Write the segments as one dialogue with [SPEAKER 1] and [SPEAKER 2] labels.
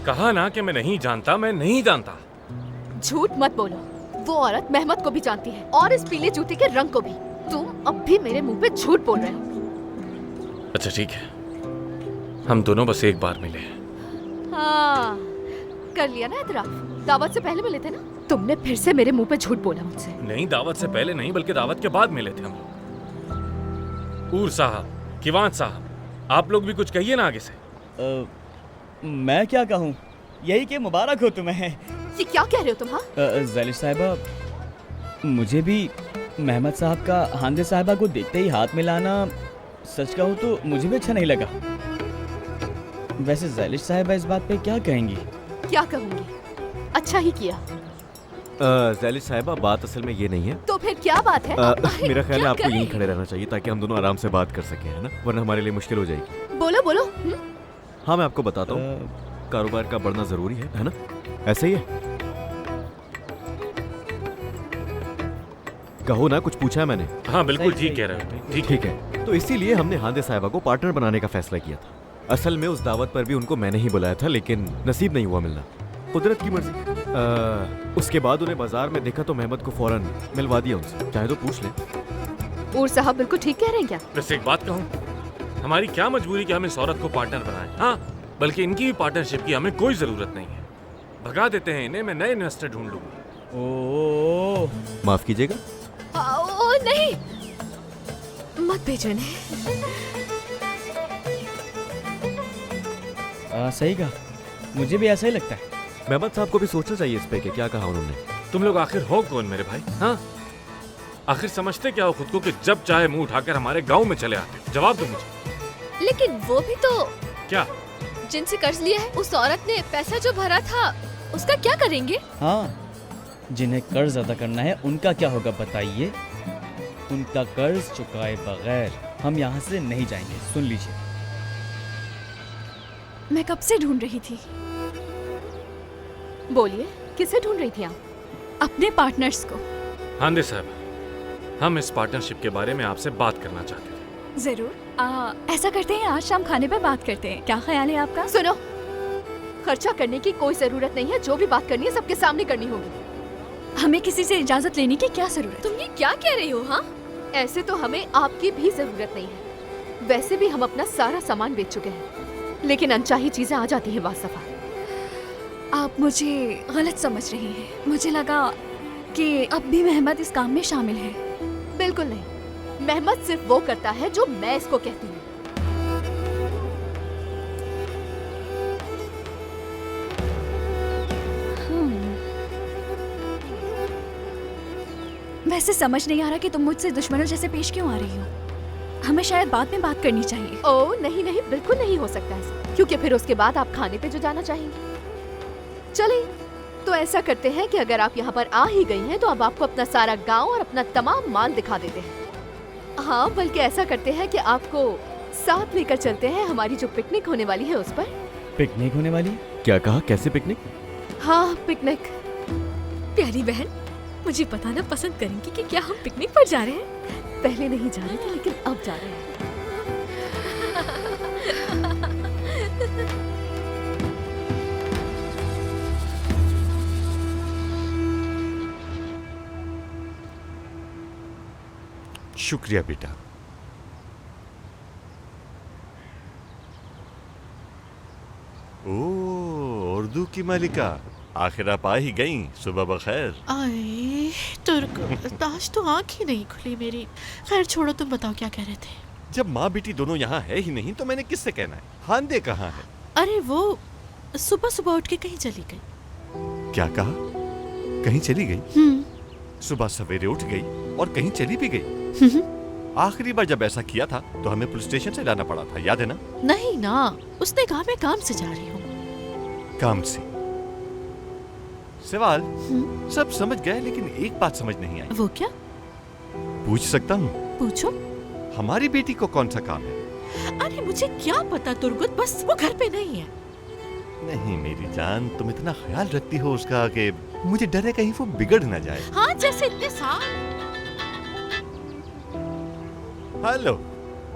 [SPEAKER 1] कहा ना कि मैं नहीं जानता, मैं नहीं जानता।
[SPEAKER 2] झूठ मत बोलो, वो औरत मेहमत को भी जानती है और इस पीले जूते के रंग को भी। तुम अब भी मेरे मुंह पे झूठ बोल रहे हो।
[SPEAKER 1] अच्छा ठीक है, हम दोनों बस एक बार मिले।
[SPEAKER 2] हाँ, कर लिया ना इतराफ। दावत से पहले मिले थे ना? तुमने फिर से मेरे मुंह पे झूठ बोला मुझसे।
[SPEAKER 1] नहीं, दावत से पहले नहीं बल्कि दावत के बाद मिले थे हम लोग। ऊर साहब, किवान साहब, आप लोग भी कुछ कहिए ना आगे से।
[SPEAKER 3] मैं क्या कहूँ, यही कि मुबारक हो तुम्हें।
[SPEAKER 2] ये क्या कह रहे हो तुम? हाँ,
[SPEAKER 3] ज़ैलिश साहिबा, मुझे भी महमद साहब का हांदे साहिबा को देखते ही हाथ मिलाना, सच कहूँ तो मुझे भी अच्छा नहीं लगा। वैसे ज़ैलिश साहिबा इस बात पे क्या कहेंगी?
[SPEAKER 2] क्या कहूँगी, अच्छा ही किया।
[SPEAKER 4] ज़ैलिश साहिबा, बात असल में ये नहीं है।
[SPEAKER 2] तो फिर क्या बात है?
[SPEAKER 4] मेरा ख्याल है
[SPEAKER 2] क्या
[SPEAKER 4] आपको
[SPEAKER 2] करें?
[SPEAKER 4] यहीं खड़े रहना चाहिए ताकि हम दोनों आराम से बात कर सकें, है ना? वरना हमारे लिए मुश्किल हो जाएगी।
[SPEAKER 2] बोलो बोलो।
[SPEAKER 4] हाँ, मैं आपको बताता हूँ, कारोबार का बढ़ना जरूरी है ना? ऐसे ही है। कहो ना, कुछ पूछा है मैंने।
[SPEAKER 1] हाँ बिल्कुल ठीक कह रहे हो।
[SPEAKER 4] ठीक है, तो इसीलिए हमने हांदे साहिबा को पार्टनर बनाने का फैसला किया था। असल में उस दावत पर भी उनको मैंने ही बुलाया था, लेकिन नसीब नहीं हुआ मिलना, कुदरत की मर्जी। उसके बाद उन्हें बाजार में देखा तो महमद को फौरन मिलवा दिया उनसे। चाहे तो पूछ ले।
[SPEAKER 2] ऊर साहब बिल्कुल ठीक कह रहे हैं क्या?
[SPEAKER 1] वैसे एक बात कहूँ, हमारी क्या मजबूरी कि हम इस औरत को पार्टनर बनाएं? हाँ, बल्कि इनकी भी पार्टनरशिप की हमें कोई जरूरत नहीं है। भगा देते हैं इन्हें, मैं नए इन्वेस्टर ढूंढ लूंगा।
[SPEAKER 3] ओह,
[SPEAKER 4] माफ कीजिएगा।
[SPEAKER 2] ओ नहीं, मत भेजो इन्हें।
[SPEAKER 3] सही कहा, मुझे भी ऐसा ही लगता है।
[SPEAKER 4] महमद साहब को भी सोचना चाहिए इस पे कि क्या कहा उन्होंने।
[SPEAKER 1] तुम लोग आखिर हो कौन मेरे भाई? हाँ, आखिर समझते क्या हो खुद को कि जब चाहे मुंह उठाकर हमारे गांव में चले आते हो? जवाब दो मुझे।
[SPEAKER 5] लेकिन वो भी तो
[SPEAKER 1] क्या?
[SPEAKER 5] जिनसे कर्ज लिया है, उस औरत ने पैसा जो भरा था उसका क्या करेंगे?
[SPEAKER 3] हाँ, जिन्हें कर्ज अदा करना है उनका क्या होगा बताइए? उनका कर्ज चुकाए बगैर हम यहाँ से नहीं जाएंगे। सुन लीजिए।
[SPEAKER 5] मैं कब से ढूंढ रही थी।
[SPEAKER 2] बोलिए, किसे ढूंढ रही थी आप?
[SPEAKER 5] अपने पार्टनर्स को।
[SPEAKER 1] हांदे साहब, हम इस पार्टनरशिप के बारे में आपसे बात करना चाहते थे।
[SPEAKER 5] जरूर। ऐसा करते हैं, आज शाम खाने पे बात करते हैं। क्या ख्याल है आपका?
[SPEAKER 2] सुनो, खर्चा करने की कोई जरूरत नहीं है। जो भी बात करनी है सबके सामने करनी होगी।
[SPEAKER 5] हमें किसी से इजाजत लेने की क्या जरूरत?
[SPEAKER 2] तुम ये क्या कह रही हो? हाँ, ऐसे तो हमें आपकी भी जरूरत नहीं है। वैसे भी हम अपना सारा सामान बेच चुके हैं, लेकिन अनचाही चीजें आ जाती हैं बासफा।
[SPEAKER 5] आप मुझे गलत समझ रही हैं। मुझे लगा कि अब भी महमद इस काम में शामिल है।
[SPEAKER 2] बिल्कुल नहीं, महमद सिर्फ वो करता है जो मैं इसको कहती हूँ।
[SPEAKER 5] वैसे समझ नहीं आ रहा कि तुम मुझसे दुश्मनों जैसे पेश क्यों आ रही हो। हमें शायद बाद में बात करनी चाहिए।
[SPEAKER 2] ओह नहीं नहीं, बिल्कुल नहीं हो सकता ऐसा, क्योंकि फिर उसके बाद आप खाने पे जो जाना चाहेंगे। चलिए, तो ऐसा करते हैं कि अगर आप यहाँ पर आ ही गई हैं तो अब आपको अपना सारा गांव और अपना तमाम माल दिखा देते हैं। हाँ, बल्कि ऐसा करते हैं कि आपको साथ लेकर चलते हैं हमारी जो पिकनिक होने वाली है उस पर।
[SPEAKER 3] पिकनिक होने वाली है?
[SPEAKER 4] क्या कहा? कैसे पिकनिक?
[SPEAKER 2] हाँ, पिकनिक।
[SPEAKER 5] प्यारी बहन, मुझे बताना पसंद करेंगी कि क्या हम पिकनिक पर जा रहे हैं?
[SPEAKER 2] पहले नहीं जा रहे थे, लेकिन अब जा रहे हैं।
[SPEAKER 6] शुक्रिया बेटा। ओह, उर्दू की मालिका, आखिर आप आ ही गईं। सुबह बखैर।
[SPEAKER 7] आए तुर्क, आज तो आँख ही नहीं खुली मेरी। खैर छोड़ो, तुम बताओ क्या कह रहे थे?
[SPEAKER 6] जब माँ बेटी दोनों यहाँ है ही नहीं तो मैंने किससे कहना है? हांदे कहाँ है?
[SPEAKER 7] अरे वो सुबह सुबह उठ के कहीं चली गई।
[SPEAKER 6] क्या कहा? कहीं चली गई? सुबह सवेरे उठ गई और कहीं चली भी गई। आखिरी बार जब ऐसा किया था तो हमें पुलिस स्टेशन से लाना पड़ा था, याद है ना?
[SPEAKER 7] नहीं ना, उसने कहा मैं काम से जा रही हूँ।
[SPEAKER 6] काम से? सवाल सब समझ गए, लेकिन एक बात समझ नहीं आई।
[SPEAKER 7] वो क्या?
[SPEAKER 6] पूछ सकता हूँ?
[SPEAKER 7] पूछो।
[SPEAKER 6] हमारी बेटी को कौन सा काम है?
[SPEAKER 7] अरे मुझे क्या पता तुर्गुत, बस वो घर पे नहीं है।
[SPEAKER 6] नहीं मेरी जान, तुम इतना ख्याल रखती हो उसका कि मुझे डर है कहीं वो बिगड़ ना जाए।
[SPEAKER 7] हाँ, जैसे इतने साल।
[SPEAKER 6] हेलो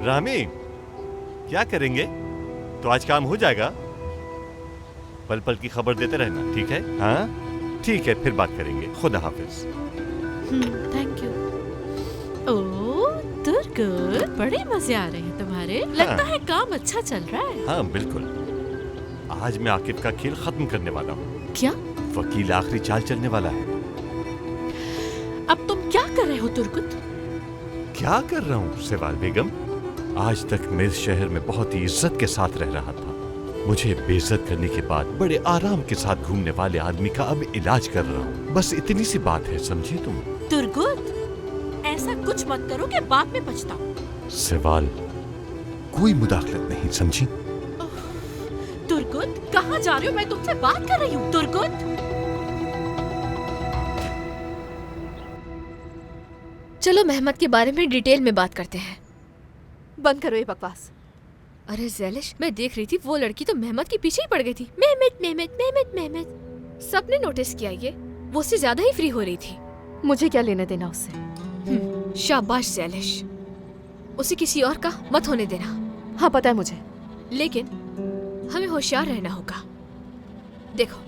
[SPEAKER 6] रामी, क्या करेंगे? तो आज काम हो जाएगा? पल पल की खबर देते रहना, ठीक है? हाँ ठीक है, फिर बात करेंगे। खुदा हाफिज।
[SPEAKER 7] Thank you. ओह तुर्गुत, बड़े मजे आ रहे हैं तुम्हारे। लगता है काम अच्छा चल रहा है।
[SPEAKER 6] हाँ बिल्कुल, आज मैं आकिब का खेल खत्म करने वाला हूँ।
[SPEAKER 7] क्या?
[SPEAKER 6] वकील आखिरी चाल चलने वाला है।
[SPEAKER 7] अब तुम क्या कर रहे हो तुर्गुत?
[SPEAKER 6] क्या कर रहा हूँ सेवाल बेगम? आज तक मैं इस शहर में बहुत ही इज्जत के साथ रह रहा था। मुझे बेइज्जत करने के बाद बड़े आराम के साथ घूमने वाले आदमी का अब इलाज कर रहा हूँ। बस इतनी सी बात है, समझी तुम?
[SPEAKER 7] तुर्गुत, ऐसा कुछ मत करो कि बाद में पछताओ।
[SPEAKER 6] सेवाल, कोई मुदाखलत नहीं, समझी?
[SPEAKER 7] तुर्गुत, कहाँ जा रहे हो? मैं तुमसे बात कर रही हूँ। तुर्गुत,
[SPEAKER 2] चलो मेहमत के बारे में डिटेल में बात करते हैं। बंद करो ये बकवास। अरे ज़ैलिश, मैं देख रही थी वो लड़की तो मेहमत के पीछे ही पड़ गई थी। मेहमत मेहमत मेहमत मेहमत। सबने नोटिस किया ये, वो उससे ज्यादा ही फ्री हो रही थी। मुझे क्या लेना देना उससे? शाबाश ज़ैलिश, उसे किसी और का मत होने देना। हाँ पता है मुझे, लेकिन हमें होशियार रहना होगा। देखो,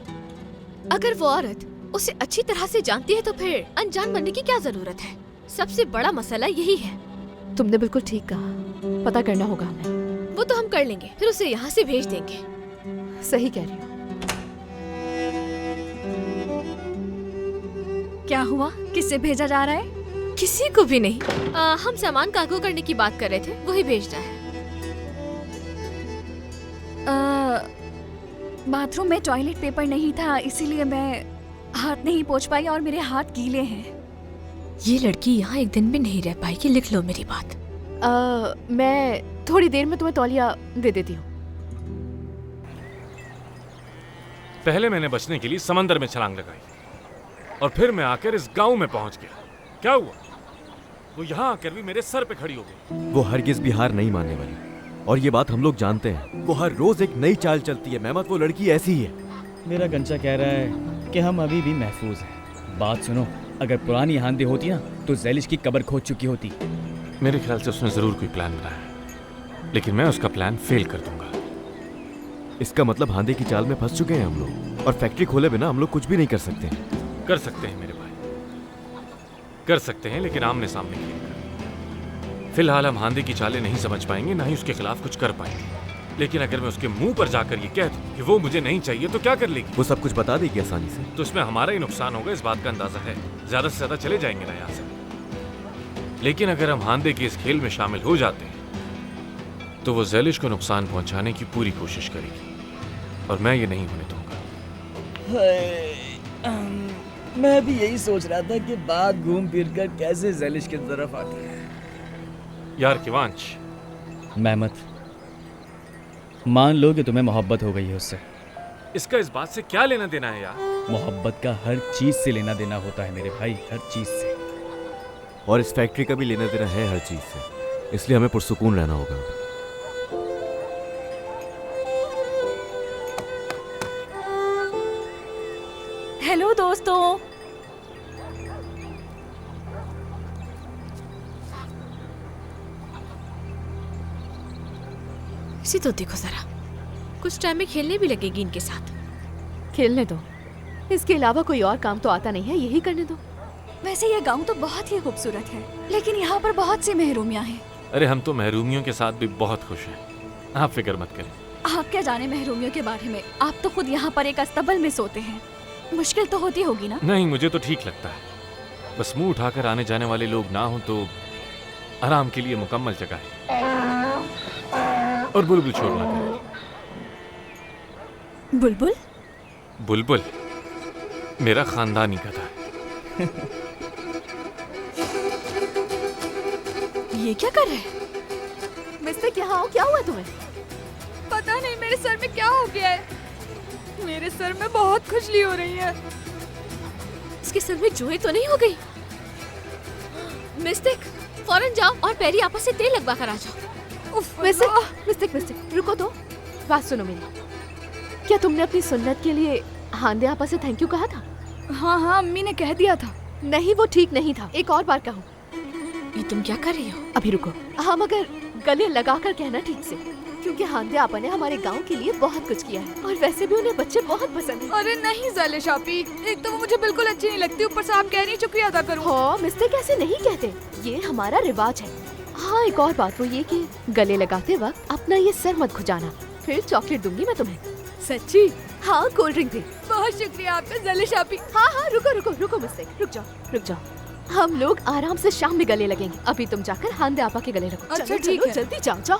[SPEAKER 2] अगर वो औरत उसे अच्छी तरह से जानती है तो फिर अनजान बनने की क्या जरूरत है? सबसे बड़ा मसला यही है। तुमने बिल्कुल ठीक कहा, पता करना होगा हमें। वो तो हम कर लेंगे, फिर उसे यहाँ से भेज देंगे। सही कह रही हो।
[SPEAKER 5] क्या हुआ? किससे भेजा जा रहा है?
[SPEAKER 2] किसी को भी नहीं। हम सामान कार्गो करने की बात कर रहे थे, वही भेजना है।
[SPEAKER 5] बाथरूम में टॉयलेट पेपर नहीं था, इसीलिए मैं हाथ नहीं पोंछ पाई और मेरे हाथ गीले हैं।
[SPEAKER 2] ये लड़की यहाँ एक दिन भी नहीं रह पाएगी, लिख लो मेरी बात। मैं थोड़ी देर में तुम्हें तौलिया दे देती हूँ।
[SPEAKER 1] पहले मैंने बचने के लिए समंदर में छलांग लगाई और फिर मैं आकर इस गांव में पहुंच गया। क्या हुआ? वो यहाँ आकर भी मेरे सर पे खड़ी हो गई।
[SPEAKER 4] वो हरगिज भी हार नहीं मानने वाली, और ये बात हम लोग जानते हैं। वो हर रोज एक नई चाल चलती है। मेहमत, वो लड़की ऐसी ही है।
[SPEAKER 3] मेरा कंचा कह रहा है कि हम अभी भी महफूज हैं। बात सुनो, अगर पुरानी हांदे होती ना तो ज़ैलिश की कब्र खोद चुकी होती।
[SPEAKER 1] मेरे ख्याल से उसने जरूर कोई प्लान बनाया है, लेकिन मैं उसका प्लान फेल कर दूंगा।
[SPEAKER 4] इसका मतलब हांदे की चाल में फंस चुके हैं हम लोग, और फैक्ट्री खोले बिना हम लोग कुछ भी नहीं कर सकते हैं।
[SPEAKER 1] कर सकते हैं मेरे भाई, कर सकते हैं, लेकिन आमने सामने खेल कर। फिलहाल हम हांदे की चालें नहीं समझ पाएंगे, ना ही उसके खिलाफ कुछ कर पाएंगे। लेकिन अगर मैं उसके मुंह पर जाकर ये कह दूं कि वो मुझे नहीं चाहिए तो क्या कर लेगी?
[SPEAKER 4] वो सब कुछ बता देगी आसानी से।
[SPEAKER 1] तो इसमें हमारा ही नुकसान होगा, इस बात का अंदाजा है। ज्यादा से ज्यादा चले जाएंगे ना यहाँ से। लेकिन अगर हम हांदे के इस खेल में शामिल हो जाते हैं तो वो ज़ैलिश को नुकसान पहुंचाने की पूरी कोशिश करेगी, और मैं ये नहीं होने दूंगा।
[SPEAKER 3] मैं भी यही सोच रहा था कि बात घूम फिर कर कैसे ज़ैलिश की तरफ आती है।
[SPEAKER 1] यार किवांश,
[SPEAKER 3] मेहमत, मान लो कि तुम्हें मोहब्बत हो गई है उससे।
[SPEAKER 1] इसका इस बात से क्या लेना देना है यार?
[SPEAKER 3] मोहब्बत का हर चीज से लेना देना होता है मेरे भाई, हर चीज से।
[SPEAKER 4] और इस फैक्ट्री का भी लेना देना है हर चीज से, इसलिए हमें पुरसुकून रहना होगा।
[SPEAKER 5] हेलो दोस्तों।
[SPEAKER 2] इसी तो देखो जरा, कुछ टाइम में खेलने भी लगेगी इनके साथ।
[SPEAKER 8] खेलने दो, इसके अलावा कोई और काम तो आता नहीं है, यही करने दो।
[SPEAKER 5] वैसे ये गांव तो बहुत ही खूबसूरत है, लेकिन यहाँ पर बहुत सी महरूमियाँ हैं।
[SPEAKER 1] अरे हम तो महरूमियों के साथ भी बहुत खुश हैं, आप फिक्र मत करें।
[SPEAKER 5] आप क्या जाने महरूमियों के बारे में, आप तो खुद यहाँ पर एक अस्तबल में सोते हैं। मुश्किल तो होती होगी ना?
[SPEAKER 1] नहीं, मुझे तो ठीक लगता है। बस मुंह उठाकर आने जाने वाले लोग ना हो तो आराम के लिए मुकम्मल जगह है, और बुलबुल शोर ना करे।
[SPEAKER 5] बुलबुल?
[SPEAKER 1] बुलबुल मेरा खानदानी गधा है।
[SPEAKER 2] ये क्या कर रहे हैं?
[SPEAKER 8] मिस्टर यहाँ आओ, क्या हुआ तुम्हें?
[SPEAKER 5] पता नहीं मेरे सर में क्या हो गया है। मेरे सर में बहुत खुजली हो रही है।
[SPEAKER 2] इसके सर में जुए तो नहीं हो गई? मिस्टेक, फौरन जाओ और पैरी आपस से तेल लगवा कर आ जाओ।
[SPEAKER 8] मिस्टेक रुको तो, बात सुनो मेरी। क्या तुमने अपनी सुन्नत के लिए हांदे आपा से थैंक यू कहा था?
[SPEAKER 5] हाँ, अम्मी ने कह दिया था।
[SPEAKER 8] नहीं, वो ठीक नहीं था, एक और बार कहो।
[SPEAKER 2] ये तुम क्या कर रही हो?
[SPEAKER 8] अभी रुको। हम अगर
[SPEAKER 2] गले लगाकर कहना ठीक से, क्योंकि हांदे आपा ने हमारे गांव के लिए बहुत कुछ किया है और वैसे भी उन्हें बच्चे बहुत पसंद हैं।
[SPEAKER 5] अरे नहीं ज़ालिश आपी, एक तो वो मुझे बिल्कुल अच्छी नहीं लगती, ऊपर से आप कह रही हैं शुक्रिया अदा करूं।
[SPEAKER 2] हाँ, मिस्टेक कैसे नहीं कहते, ये हमारा रिवाज है। हाँ, एक और बात वो ये कि गले लगाते वक्त अपना ये सर मत खुजाना, फिर चॉकलेट दूंगी मैं तुम्हें।
[SPEAKER 5] सच्ची?
[SPEAKER 2] हाँ, कोल्ड ड्रिंक दे।
[SPEAKER 5] बहुत शुक्रिया आपका ज़ालिश आपी।
[SPEAKER 2] हाँ हाँ, रुको रुको रुको मिस्टेक, रुक जाओ। हम लोग आराम से शाम में गले लगेंगे, अभी तुम जाकर हांदे आपा के गले लगो।
[SPEAKER 5] अच्छा,
[SPEAKER 2] चलो,
[SPEAKER 5] ठीक
[SPEAKER 2] चलो,
[SPEAKER 5] है।
[SPEAKER 2] जल्दी जाओ।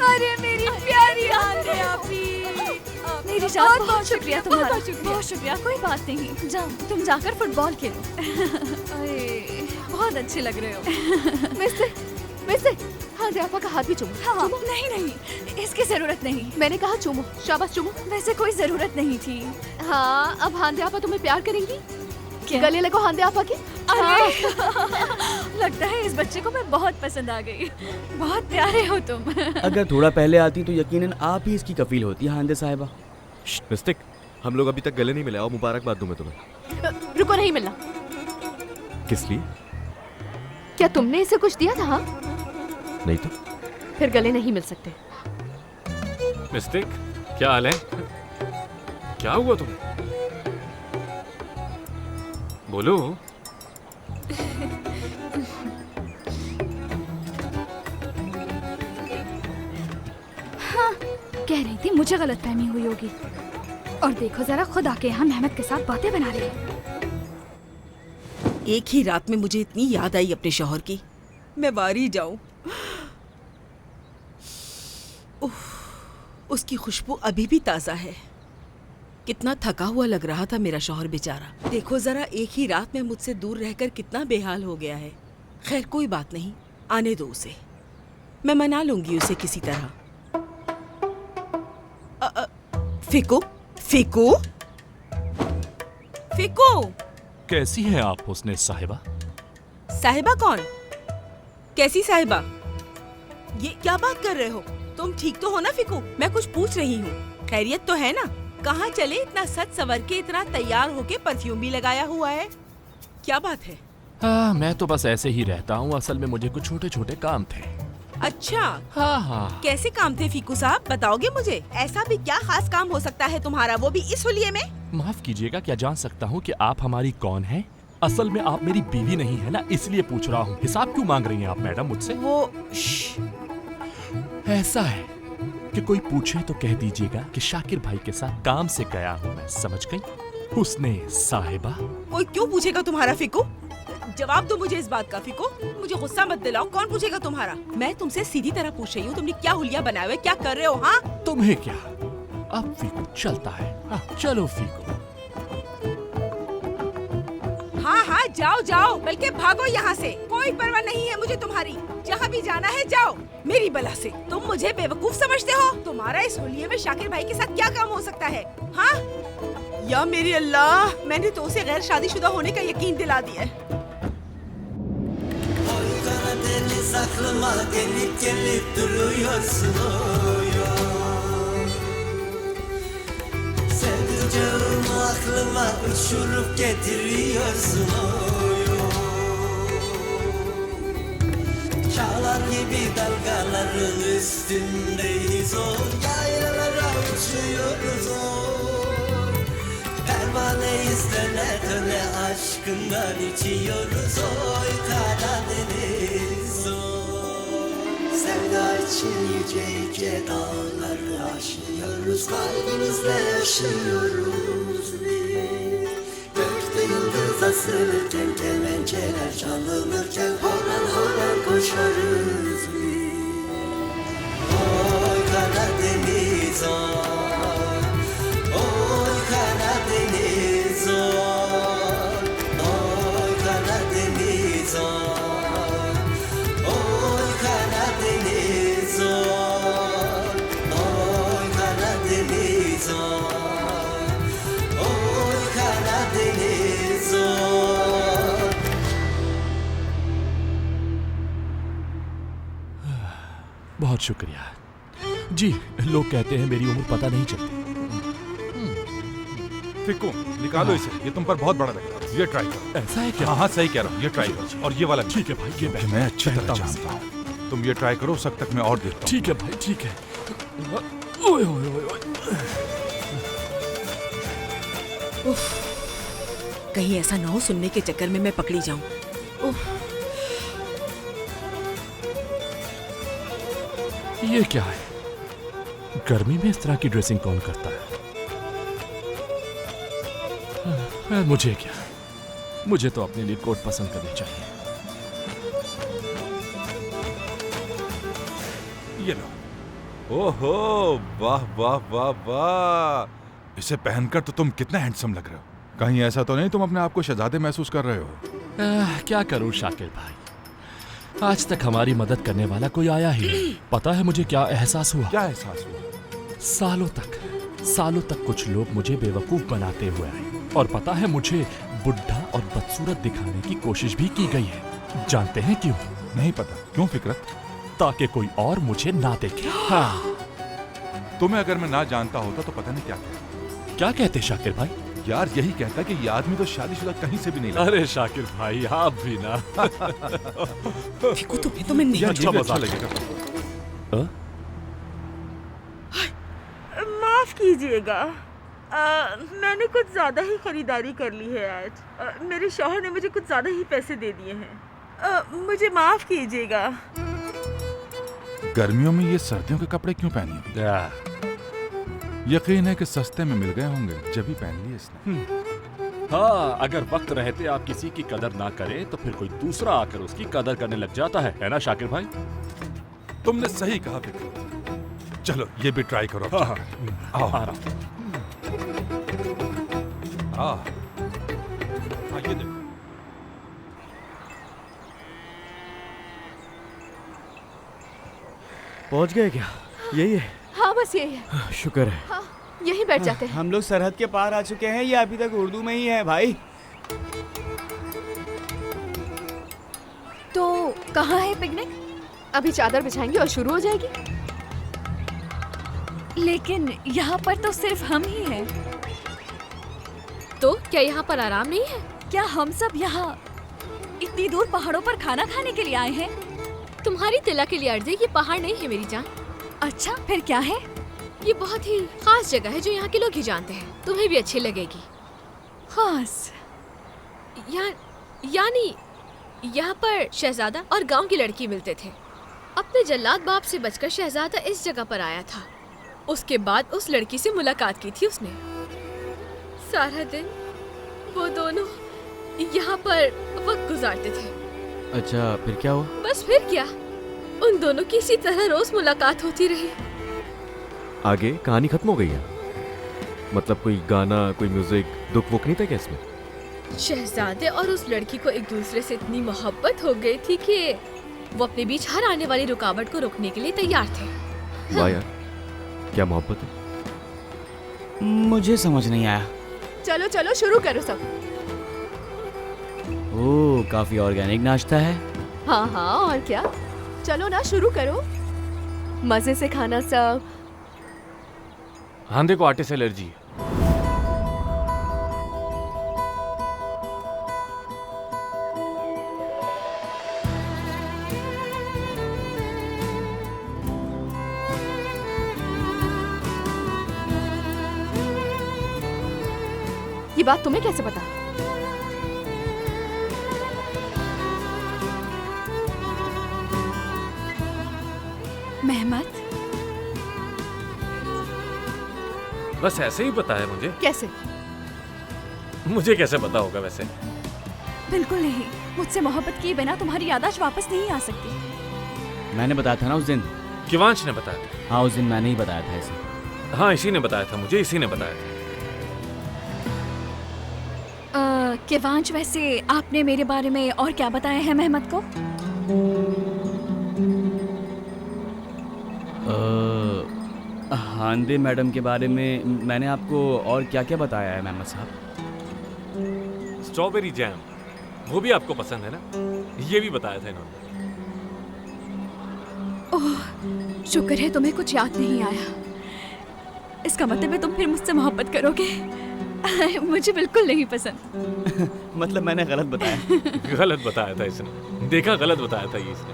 [SPEAKER 5] अरे मेरी प्यारी हांदे आपी, मेरी जान, बहुत शुक्रिया तुम्हारा, बहुत शुक्रिया। कोई बात नहीं, जाओ तुम जाकर फुटबॉल खेलो। अरे बहुत अच्छे लग रहे हो।
[SPEAKER 2] मिस्टर हांदे आपा का हाथ भी चूमो।
[SPEAKER 5] हाँ, नहीं, इसकी जरूरत नहीं।
[SPEAKER 2] मैंने कहा चूमो, शाबाश चूमो।
[SPEAKER 5] वैसे कोई जरूरत नहीं थी।
[SPEAKER 2] हाँ, अब हांदे आपा तुम्हें प्यार करेंगी?
[SPEAKER 5] क्या?
[SPEAKER 2] गले लगो हांदे आपा के।
[SPEAKER 5] अरे लगता है इस बच्चे को मैं बहुत पसंद आ गई। बहुत प्यारे हो तुम।
[SPEAKER 3] अगर थोड़ा पहले आती तो यकीनन आप ही इसकी कफील होती हांदे साहिबा।
[SPEAKER 4] मिस्टेक, हम लोग अभी तक गले नहीं मिले, और मुबारकबाद दूं मैं तुम्हें।
[SPEAKER 2] रुको, नहीं मिलना।
[SPEAKER 4] किस लिए?
[SPEAKER 2] क्या तुमने इसे कुछ दिया था? हाँ,
[SPEAKER 4] नहीं तो।
[SPEAKER 2] फिर गले नहीं मिल सकते।
[SPEAKER 1] मिस्टेक, क्या हाल है? क्या हुआ तुम्हें? बोलो।
[SPEAKER 5] हाँ, कह रही थी मुझे गलतफहमी हुई होगी, और देखो जरा खुद आके यहाँ मेहमत के साथ बातें बना रही है।
[SPEAKER 9] एक ही रात में मुझे इतनी याद आई अपने शौहर की, मैं वारी जाऊं। उसकी खुशबू अभी भी ताज़ा है। कितना थका हुआ लग रहा था मेरा शौहर बेचारा। देखो जरा, एक ही रात में मुझसे दूर रहकर कितना बेहाल हो गया है। खैर कोई बात नहीं, आने दो उसे, मैं मना लूंगी उसे किसी तरह। फिको फिको फिको,
[SPEAKER 10] कैसी हैं आप हुस्ने साहिबा?
[SPEAKER 9] साहिबा कौन? कैसी साहिबा? ये क्या बात कर रहे हो? तुम ठीक तो हो ना फिको? मैं कुछ पूछ रही हूँ, खैरियत तो है ना? कहाँ चले इतना सज सवर के, इतना तैयार होके, परफ्यूम भी लगाया हुआ है, क्या बात है?
[SPEAKER 10] हाँ, मैं तो बस ऐसे ही रहता हूँ, असल में मुझे कुछ छोटे छोटे काम थे।
[SPEAKER 9] अच्छा,
[SPEAKER 10] हाँ।
[SPEAKER 9] कैसे काम थे फिकू साहब, बताओगे मुझे? ऐसा भी क्या खास काम हो सकता है तुम्हारा, वो भी इस होलिये में?
[SPEAKER 10] माफ कीजिएगा, क्या जान सकता हूँ कि आप हमारी कौन हैं? असल में आप मेरी बीवी नहीं है ना, इसलिए पूछ रहा हूँ। हिसाब क्यों मांग रही हैं आप मैडम मुझसे?
[SPEAKER 9] वो
[SPEAKER 10] ऐसा है कि कोई पूछे तो कह दीजिएगा कि शाकिर भाई के साथ काम से गया हूँ मैं, समझ गई? हुस्ने साहिबा।
[SPEAKER 9] कोई क्यों पूछेगा तुम्हारा फिकू? जवाब दो मुझे इस बात का फिको, मुझे गुस्सा मत दिलाओ। कौन पूछेगा तुम्हारा? मैं तुमसे सीधी तरह पूछ रही हूँ, तुमने क्या हुलिया बनाए हुए, क्या कर रहे हो? हाँ,
[SPEAKER 10] तुम्हें क्या, अब फीको चलता है। हाँ, चलो फीको।
[SPEAKER 9] हाँ हाँ, जाओ जाओ, बल्कि भागो यहाँ से, कोई परवाह नहीं है मुझे तुम्हारी। जहाँ भी जाना है जाओ, मेरी बला से। तुम मुझे बेवकूफ समझते हो? तुम्हारा इस होलिये में शाकिर भाई के साथ क्या काम हो सकता है? हाँ, या मेरी अल्लाह, मैंने तो उसे गैर शादीशुदा होने का यकीन दिला दिया है।
[SPEAKER 11] Aklıma gelip gelip duruyorsun Sevdiceğimi aklıma uçurup getiriyorsun Çağlar gibi dalgaların üstündeyiz Yaylalara uçuyoruz Pervaneyiz döne döne aşkından içiyoruz Karadeniz Sevda için yüce yüce dağları aşıyoruz Kalbimizle yaşıyoruz biz Gökte yıldız asılırken kemençeler çalınırken Horan horan koşarız biz Oy Karadeniz oy Oy Karadeniz oy Oy Karadeniz oy Oy Karadeniz oy Oy Karadeniz oy Oy Karadeniz oy
[SPEAKER 10] बहुत शुक्रिया जी। लोग कहते हैं मेरी उम्र पता नहीं चलती।
[SPEAKER 12] फिक्कू, निकालो इसे, ये तुम पर बहुत बड़ा लग रहा है। ये ट्राई करो।
[SPEAKER 10] ऐसा है क्या?
[SPEAKER 12] हाँ सही कह रहा हूँ, ये ट्राई करो। और ये वाला
[SPEAKER 10] ठीक है भाई, ये
[SPEAKER 12] क्योंकि मैं अच्छी तरह जानता हूँ। तुम ये ट्राई करो, सब तक मैं और देखता हूँ।
[SPEAKER 10] ठीक है भाई, ठीक है। ओए ओए ओए ओए।
[SPEAKER 9] कहीं ऐसा ना हो सुनने के चक्कर में मैं पकड़ी जाऊं।
[SPEAKER 10] ये क्या है? गर्मी में इस तरह की ड्रेसिंग कौन करता है? मुझे क्या, मुझे तो अपने लिए कोट पसंद करनी चाहिए।
[SPEAKER 12] ये लो। ओहो, वाह वाह वाह वाह, इसे पहनकर तो तुम कितना हैंडसम लग रहे हो। कहीं ऐसा तो नहीं तुम अपने आप को शहजादे महसूस कर रहे हो?
[SPEAKER 10] क्या करूं शाकिर भाई, आज तक हमारी मदद करने वाला कोई आया ही नहीं। पता है मुझे क्या एहसास हुआ?
[SPEAKER 12] क्या एहसास हुआ?
[SPEAKER 10] सालों तक कुछ लोग मुझे बेवकूफ बनाते हुए आए, और पता है मुझे बुढ़ा और बदसूरत दिखाने की कोशिश भी की गई है। जानते हैं क्यों?
[SPEAKER 12] नहीं पता। क्यों फिकरत?
[SPEAKER 10] ताकि कोई और मुझे ना देखे।
[SPEAKER 12] हाँ। तुम्हें अगर मैं ना जानता होता तो पता नहीं क्या कहता।
[SPEAKER 10] क्या कहते शाकिर भाई?
[SPEAKER 12] यार यही कहता कि ये आदमी तो शादीशुदा कहीं से भी नहीं लगता।
[SPEAKER 10] अरे शाकिर भाई आप भी ना।
[SPEAKER 9] देखो तुम्हें तो मैं नहीं
[SPEAKER 12] अच्छा लगेगा।
[SPEAKER 9] माफ कीजिएगा, मैंने कुछ ज्यादा ही खरीदारी कर ली है आज। मेरे शौहर ने मुझे कुछ ज्यादा ही पैसे दे दिए हैं। मुझे माफ कीजिएगा।
[SPEAKER 12] गर्मियों में ये सर्दियों के कपड़े क्यों पहनी हुई? यकीन है कि सस्ते में मिल गए होंगे, जब ही पहन लिए इसने।
[SPEAKER 10] हाँ, अगर वक्त रहते आप किसी की कदर ना करें तो फिर कोई दूसरा आकर उसकी कदर करने लग जाता है ना शाकिर भाई?
[SPEAKER 12] तुमने सही कहा फिक्र। चलो ये भी ट्राई करो।
[SPEAKER 10] हाँ,
[SPEAKER 12] आओ। ये देखो।
[SPEAKER 4] पहुंच गए क्या? यही है?
[SPEAKER 2] हाँ बस यही है।
[SPEAKER 4] शुक्र है।
[SPEAKER 2] हाँ, यहीं बैठ जाते हैं।
[SPEAKER 3] हम लोग सरहद के पार आ चुके हैं, ये अभी तक उर्दू में ही है भाई।
[SPEAKER 5] तो कहाँ है पिकनिक?
[SPEAKER 2] अभी चादर बिछाएंगे और शुरू हो जाएगी।
[SPEAKER 5] लेकिन यहाँ पर तो सिर्फ हम ही हैं।
[SPEAKER 8] तो क्या यहाँ पर आराम नहीं है?
[SPEAKER 5] क्या हम सब यहाँ इतनी दूर पहाड़ों पर खाना खाने के लिए आए हैं?
[SPEAKER 8] तुम्हारी तिला के लिए अर्ज़े, ये पहाड़ नहीं है मेरी जान।
[SPEAKER 5] अच्छा फिर क्या है?
[SPEAKER 8] ये बहुत ही खास जगह है जो यहाँ के लोग ही जानते हैं। तुम्हें भी अच्छी लगेगी।
[SPEAKER 5] खास?
[SPEAKER 8] यानी यहाँ पर शहजादा और गांव की लड़की मिलते थे। अपने जल्लाद बाप से बचकर शहजादा इस जगह पर आया था। उसके बाद उस लड़की से मुलाकात की थी उसने। सारा दिन वो दोनों यहाँ पर वक्त गुजारते थे।
[SPEAKER 4] अच्छा फिर क्या हुआ?
[SPEAKER 8] बस फिर क्या, उन दोनों की इसी तरह रोज मुलाकात होती रही।
[SPEAKER 4] आगे कहानी खत्म हो गई है? मतलब कोई गाना, कोई म्यूजिक, दुख वुख नहीं था क्या इसमें?
[SPEAKER 8] शहजादे और उस लड़की को एक दूसरे से इतनी मोहब्बत हो गई थी कि वो अपने बीच हर आने वाली रुकावट को रोकने के लिए तैयार थे।
[SPEAKER 4] वाह यार, क्या मोहब्बत है।
[SPEAKER 3] मुझे समझ नहीं आया।
[SPEAKER 2] चलो चलो शुरू करो सब।
[SPEAKER 3] ओह, काफी ऑर्गेनिक नाश्ता है।
[SPEAKER 2] हाँ हाँ और क्या, चलो ना शुरू करो। मजे से खाना सब।
[SPEAKER 1] हांदे को आटे से एलर्जी है।
[SPEAKER 2] ये बात तुम्हें कैसे पता?
[SPEAKER 5] मेहमत,
[SPEAKER 1] बस ऐसे ही पता है मुझे।
[SPEAKER 2] कैसे?
[SPEAKER 1] मुझे कैसे पता होगा वैसे?
[SPEAKER 5] बिल्कुल नहीं। मुझसे मोहब्बत किए बिना तुम्हारी याददाश्त वापस नहीं आ सकती।
[SPEAKER 3] मैंने बताया था ना उस दिन।
[SPEAKER 1] किवांश ने बताया था।
[SPEAKER 3] हाँ उस दिन मैंने ही बताया था इसे।
[SPEAKER 1] हाँ इसी ने बताया था मुझे, इसी ने बताया था।
[SPEAKER 5] किवांश, वैसे आपने मेरे बारे में और क्या बताया है मेहमत को?
[SPEAKER 3] हांदे मैडम के बारे में मैंने आपको और क्या क्या बताया है मेहमत साहब?
[SPEAKER 1] स्ट्रॉबेरी जैम, वो भी आपको पसंद है ना? ये भी बताया था इन्होंने।
[SPEAKER 5] ओह, शुक्र है तुम्हें कुछ याद नहीं आया। इसका मतलब है तुम फिर मुझसे मोहब्बत करोगे। मुझे बिल्कुल नहीं पसंद।
[SPEAKER 3] मतलब मैंने गलत बताया।
[SPEAKER 1] गलत बताया था इसने, देखा गलत बताया था ये इसने।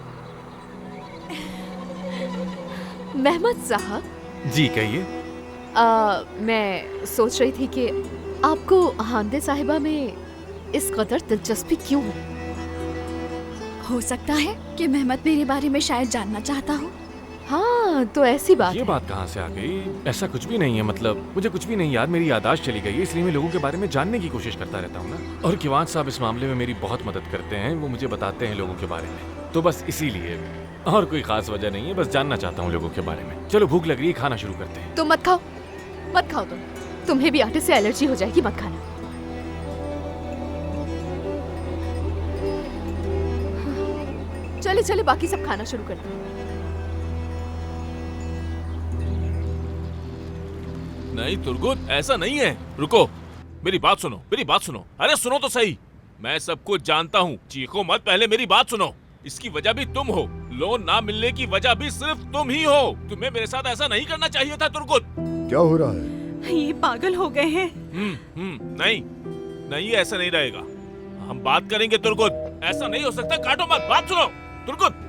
[SPEAKER 2] मेहमत साहब
[SPEAKER 1] जी कहिए।
[SPEAKER 2] मैं सोच रही थी कि आपको हांदे साहिबा में इस कदर दिलचस्पी क्यों है?
[SPEAKER 5] हो सकता है कि मेहमत मेरे बारे में शायद जानना चाहता हो।
[SPEAKER 2] हाँ, तो ऐसी बात
[SPEAKER 1] ये
[SPEAKER 2] है।
[SPEAKER 1] बात कहाँ से आ गई? ऐसा कुछ भी नहीं है, मतलब मुझे कुछ भी नहीं याद, मेरी याददाश्त चली गई है, इसलिए मैं लोगों के बारे में जानने की कोशिश करता रहता हूँ ना। और किवान साहब इस मामले में मेरी बहुत मदद करते हैं, वो मुझे बताते हैं लोगों के बारे में, तो बस इसीलिए, और कोई खास वजह नहीं है, बस जानना चाहता हूँ लोगों के बारे में। चलो भूख लग रही है, खाना शुरू करते हैं।
[SPEAKER 2] तुम मत खाओ, मत खाओ तुम्हें भी आटे से एलर्जी हो जाएगी, मत खाना। चले चले बाकी सब खाना शुरू करते हैं।
[SPEAKER 13] नहीं तुर्गुत, ऐसा नहीं है। रुको, मेरी बात सुनो, मेरी बात सुनो। अरे सुनो तो सही, मैं सब कुछ जानता हूँ, चीखो मत, पहले मेरी बात सुनो। इसकी वजह भी तुम हो, लोन ना मिलने की वजह भी सिर्फ तुम ही हो। तुम्हें मेरे साथ ऐसा नहीं करना चाहिए था तुर्गुत।
[SPEAKER 9] क्या हो रहा है? ये पागल हो गए हैं।
[SPEAKER 13] नहीं नहीं, ऐसा नहीं रहेगा, हम बात करेंगे तुर्गुत। ऐसा नहीं हो सकता, काटो मत, बात सुनो तुर्गुत।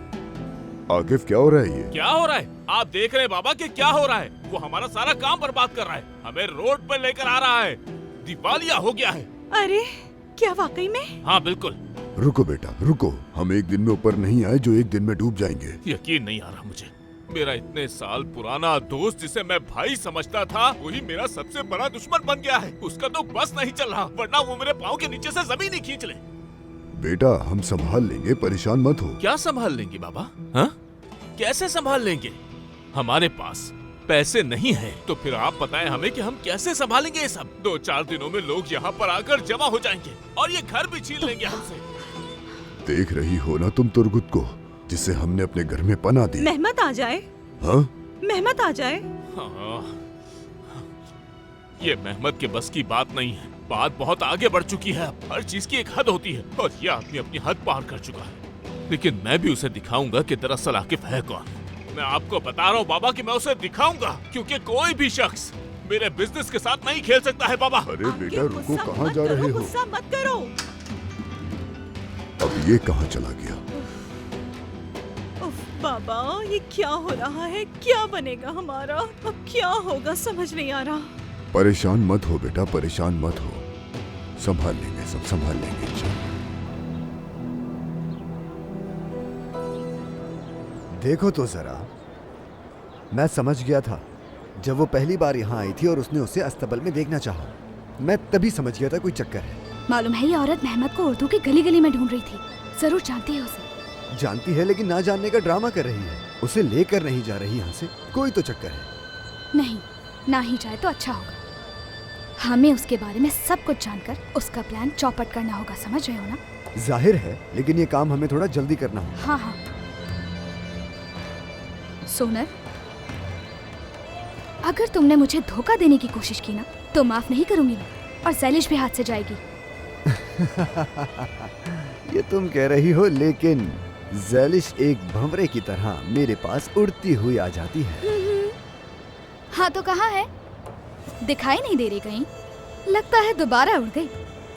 [SPEAKER 14] आकिफ क्या हो रहा है ये?
[SPEAKER 13] क्या हो रहा है? आप देख रहे हैं बाबा कि क्या हो रहा है। वो हमारा सारा काम बर्बाद कर रहा है, हमें रोड पर लेकर आ रहा है, दिवालिया हो गया है।
[SPEAKER 9] अरे क्या वाकई में?
[SPEAKER 13] हाँ बिल्कुल।
[SPEAKER 14] रुको बेटा रुको, हम एक दिन में ऊपर नहीं आए जो एक दिन में डूब जाएंगे।
[SPEAKER 13] यकीन नहीं आ रहा मुझे, मेरा इतने साल पुराना दोस्त जिसे मैं भाई समझता था, वही मेरा सबसे बड़ा दुश्मन बन गया है। उसका तो बस नहीं चल रहा, वरना वो मेरे पाँव के नीचे से जमीन ही खींच ले।
[SPEAKER 14] बेटा हम संभाल लेंगे, परेशान मत हो।
[SPEAKER 13] क्या संभाल लेंगे बाबा? हाँ? कैसे संभाल लेंगे? हमारे पास पैसे नहीं है, तो फिर आप बताएं हमें कि हम कैसे संभालेंगे ये सब। 2-4 दिनों में लोग यहाँ पर आकर जमा हो जाएंगे और ये घर भी छीन लेंगे हमसे।
[SPEAKER 14] देख रही हो ना तुम तुर्गुत को, जिसे हमने अपने घर में पनाह दी।
[SPEAKER 9] मेहमत आ जाए।
[SPEAKER 14] हाँ?
[SPEAKER 9] मेहमत आ जाए।
[SPEAKER 13] हाँ, ये मेहमत के बस की बात नहीं है, बात बहुत आगे बढ़ चुकी है। हर चीज की एक हद होती है और ये आदमी अपनी हद पार कर चुका है। लेकिन मैं भी उसे दिखाऊंगा कि दरअसल आकिफ है कौन। मैं आपको बता रहा हूँ बाबा कि मैं उसे दिखाऊंगा, क्योंकि कोई भी शख्स मेरे बिजनेस के साथ नहीं खेल सकता है बाबा।
[SPEAKER 14] अरे बेटा रुको, कहाँ जा रहे हो?
[SPEAKER 9] गुस्सा मत करो।
[SPEAKER 14] अब ये कहाँ चला गया?
[SPEAKER 9] उफ बाबा, ये क्या हो रहा है? क्या बनेगा हमारा? अब क्या होगा समझ नहीं आ रहा।
[SPEAKER 14] परेशान मत हो बेटा, परेशान मत हो, संभाल लेंगे, सब संभाल लेंगे।
[SPEAKER 15] देखो तो जरा, मैं समझ गया था जब वो पहली बार यहाँ आई थी और उसने उसे अस्तबल में देखना चाहा। मैं तभी समझ गया था कोई चक्कर है।
[SPEAKER 5] मालूम है ये औरत मेहमत को उर्दू के गली गली में ढूंढ रही थी। जरूर जानती है उसे।
[SPEAKER 15] जानती है लेकिन ना जानने का ड्रामा कर रही है। उसे लेकर नहीं जा रही यहाँ से, कोई तो चक्कर है।
[SPEAKER 5] नहीं, ना ही जाए तो अच्छा होगा। हमें उसके बारे में सब कुछ जानकर उसका प्लान चौपट करना होगा, समझ रहे हो ना?
[SPEAKER 15] जाहिर है, लेकिन ये काम हमें थोड़ा जल्दी करना होगा।
[SPEAKER 5] हाँ हाँ। सोनर, अगर तुमने मुझे धोखा देने की कोशिश की ना, तो माफ नहीं करूंगी मैं, और सैलिश भी हाथ से जाएगी।
[SPEAKER 15] ये तुम कह रही हो, लेकिन ज़ैलिश एक भंवरे की तरह मेरे पास उड़ती हुई आ जाती है।
[SPEAKER 5] हाँ तो कहाँ है? दिखाई नहीं दे रही कहीं। लगता है दोबारा उड़ गई।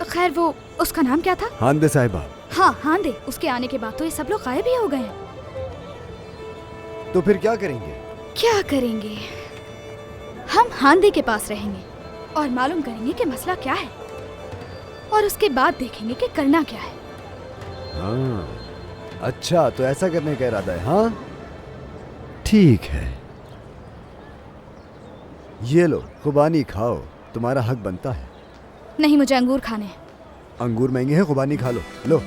[SPEAKER 5] खैर वो, उसका नाम क्या था?
[SPEAKER 15] हांदे साहिबा।
[SPEAKER 5] हाँ हांदे। उसके आने के बाद तो ये सब लोग गायब ही हो गए हैं।
[SPEAKER 15] तो फिर क्या करेंगे?
[SPEAKER 5] क्या करेंगे? हम हांदे के पास रहेंगे और मालूम करेंगे कि मसला क्या है, और उसके बाद देखेंगे कि करना क्या है।
[SPEAKER 15] हाँ, अच्छा तो ऐसा करने का इरादा है? हाँ ठीक है, ये लो खुबानी खाओ, तुम्हारा हक बनता है।
[SPEAKER 5] नहीं, मुझे अंगूर खाने हैं।
[SPEAKER 15] अंगूर महंगे हैं, खुबानी खा लो। लो।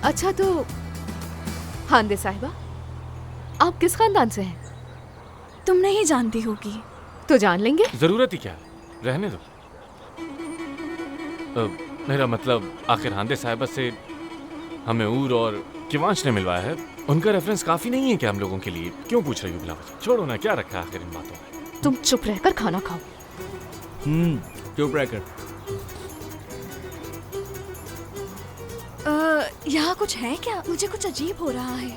[SPEAKER 2] अच्छा तो हांदे साहिबा, आप किस खानदान से हैं?
[SPEAKER 5] तुम नहीं जानती होगी।
[SPEAKER 2] तो जान लेंगे।
[SPEAKER 1] जरूरत ही क्या है, रहने दो। मेरा मतलब आखिर हांदे साहिबा से हमें ऊर और किवांश ने मिलवाया है, उनका रेफरेंस काफी नहीं है क्या हम लोगों के लिए? क्यों पूछ रही हो बिला वजह? छोड़ो ना, क्या रखा है आखिर इन बातों में।
[SPEAKER 2] तुम चुप रहकर खाना खाओ।
[SPEAKER 3] चुप रहकर।
[SPEAKER 5] यहाँ कुछ है क्या? मुझे कुछ अजीब हो रहा है।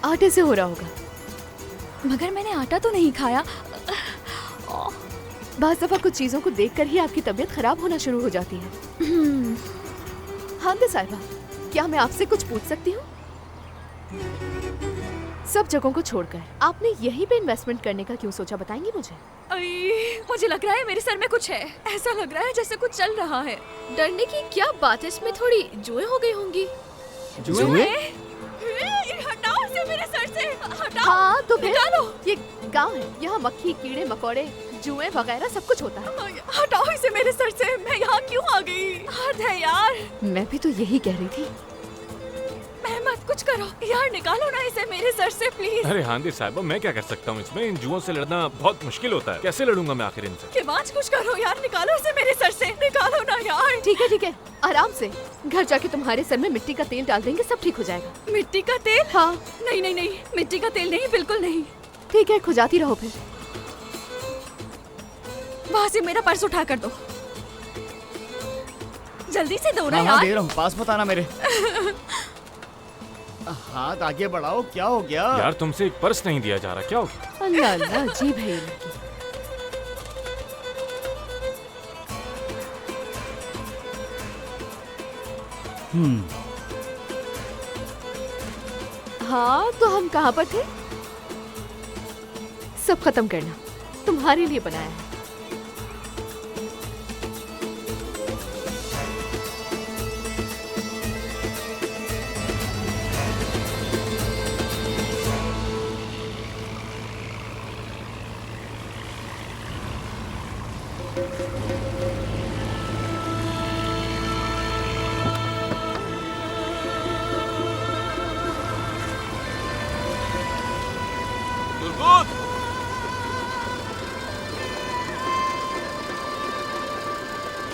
[SPEAKER 2] आटे से हो रहा होगा।
[SPEAKER 5] मगर मैंने आटा तो नहीं खाया।
[SPEAKER 2] बाज़ दफा कुछ चीजों को देखकर ही आपकी तबीयत खराब होना शुरू हो जाती है। हांदे साहिबा, क्या मैं आपसे कुछ पूछ सकती हूँ? सब जगहों को छोड़कर आपने यहीं पे इन्वेस्टमेंट करने का क्यों सोचा, बताएंगी मुझे?
[SPEAKER 5] मुझे लग रहा है मेरे सर में कुछ है। ऐसा लग रहा है जैसे कुछ चल रहा है।
[SPEAKER 8] डरने की क्या बात है, इसमें थोड़ी जुएं हो गई होंगी।
[SPEAKER 3] जुए?
[SPEAKER 5] हटाओ इसे मेरे सर से, हटाओ।
[SPEAKER 2] हाँ तो फिर ये गांव है, यहाँ मक्खी, कीड़े मकोड़े, जुएं वगैरह सब कुछ होता है।
[SPEAKER 5] हटाओ इसे मेरे सर से। मैं यहाँ क्यों आ गई? हद है यार।
[SPEAKER 2] मैं भी तो यही कह रही थी।
[SPEAKER 5] मेहमत कुछ करो यार, निकालो ना इसे मेरे सर से प्लीज।
[SPEAKER 1] अरे हांदे साहिबा, मैं क्या कर सकता हूँ इसमें? इन जुओं से लड़ना बहुत मुश्किल होता है। कैसे लड़ूंगा मैं आखिर इनसे?
[SPEAKER 5] किवांश कुछ करो यार, निकालो इसे मेरे सर से, निकालो ना यार।
[SPEAKER 2] ठीक है, आराम से। घर जाके तुम्हारे सर में मिट्टी का तेल डाल देंगे, सब ठीक हो जाएगा।
[SPEAKER 5] मिट्टी का तेल?
[SPEAKER 2] हाँ।
[SPEAKER 5] नहीं, मिट्टी का तेल नहीं, बिल्कुल नहीं।
[SPEAKER 2] ठीक है, खुजाती रहो फिर।
[SPEAKER 5] वहाँ से मेरा पर्स उठा कर दो, जल्दी से दो ना
[SPEAKER 3] हाँ,
[SPEAKER 5] यार।
[SPEAKER 3] दे रहा हूँ, पास मत आना मेरे। हाथ आगे बढ़ाओ, क्या हो गया?
[SPEAKER 1] यार तुमसे एक पर्स नहीं दिया जा रहा, क्या हो गया?
[SPEAKER 2] अल्लाह अल्लाह, अजीब है ये लड़की। हाँ तो हम कहाँ पर थे? सब खत्म करना, तुम्हारे लिए बनाया है।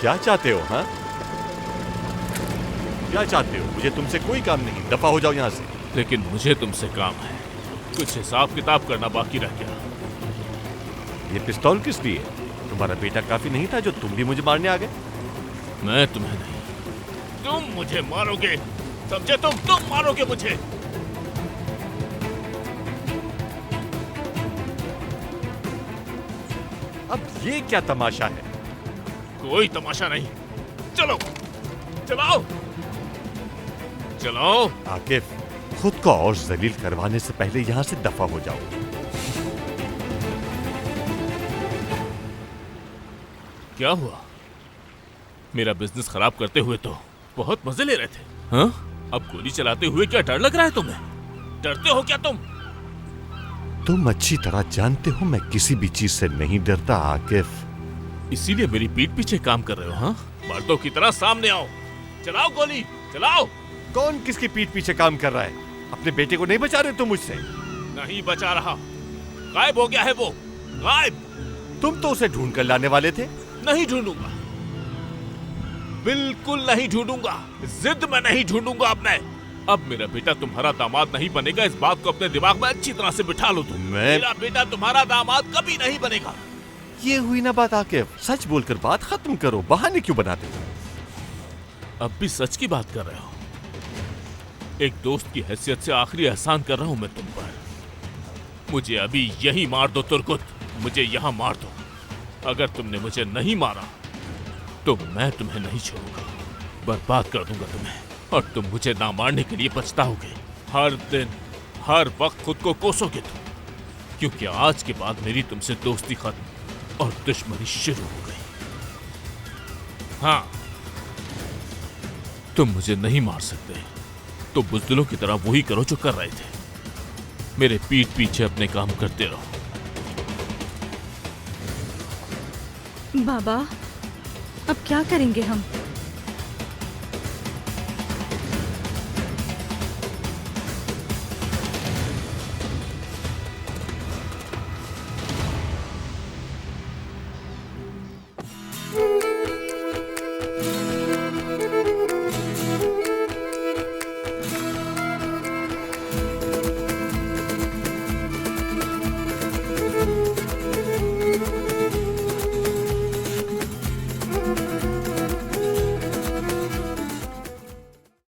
[SPEAKER 6] क्या चाहते हो? हाँ, क्या चाहते हो? मुझे तुमसे कोई काम नहीं, दफा हो जाओ यहाँ से।
[SPEAKER 13] लेकिन मुझे तुमसे काम है, कुछ हिसाब किताब करना बाकी रह गया।
[SPEAKER 6] ये पिस्तौल किस लिए? तुम्हारा बेटा काफी नहीं था जो तुम भी मुझे मारने आ गए?
[SPEAKER 13] मैं तुम्हें नहीं, तुम मुझे मारोगे, समझे? तुम मारोगे मुझे।
[SPEAKER 6] अब ये क्या तमाशा है?
[SPEAKER 13] कोई तमाशा नहीं, चलो चलाओ चलो।
[SPEAKER 6] आकिफ, खुद को और जलील करवाने से पहले यहाँ से दफा हो जाओ।
[SPEAKER 13] क्या हुआ? मेरा बिजनेस खराब करते हुए तो बहुत मजे ले रहे थे, हाँ? अब गोली चलाते हुए क्या डर लग रहा है तुम्हें? डरते हो क्या तुम?
[SPEAKER 6] तुम अच्छी तरह जानते हो मैं किसी भी चीज से नहीं डरता आकिफ।
[SPEAKER 13] इसीलिए मेरी पीठ पीछे काम कर रहे हो, हाँ? मर्दों की तरह सामने आओ, चलाओ गोली, चलाओ।
[SPEAKER 6] कौन किसकी पीठ पीछे काम कर रहा है? अपने बेटे को नहीं बचा रहे तुम मुझसे?
[SPEAKER 13] नहीं बचा रहा, गायब हो गया है वो, गायब।
[SPEAKER 6] तुम तो उसे ढूंढ कर लाने वाले थे।
[SPEAKER 13] नहीं ढूंढूंगा, बिल्कुल नहीं ढूंढूंगा, जिद में नहीं ढूंढूंगा अब मैं। अब मेरा बेटा तुम्हारा दामाद नहीं बनेगा, इस बात को अपने दिमाग में अच्छी तरह से बिठा लो तुम। मेरा बेटा तुम्हारा दामाद कभी नहीं बनेगा।
[SPEAKER 6] ये हुई ना बात आकिफ, सच बोलकर बात खत्म करो, बहाने क्यों बनाते हो?
[SPEAKER 13] अब भी सच की बात कर रहे हो? एक दोस्त की हैसियत से आखिरी एहसान कर रहा हूं मैं तुम पर। मुझे अभी यही मार दो तुर्कुत, मुझे यहाँ मार दो। अगर तुमने मुझे नहीं मारा तो मैं तुम्हें नहीं छोड़ूंगा, बर्बाद कर दूंगा तुम्हें, और तुम मुझे ना मारने के लिए पछताओगे। हर दिन हर वक्त खुद को कोसोगे तुम, क्योंकि आज के बाद मेरी तुमसे दोस्ती खत्म और दुश्मनी शुरू हो गई। हाँ, तुम मुझे नहीं मार सकते तो बुज़दिलों की तरह वही करो जो कर रहे थे, मेरे पीठ पीछे अपने काम करते रहो।
[SPEAKER 5] बाबा, अब क्या करेंगे हम?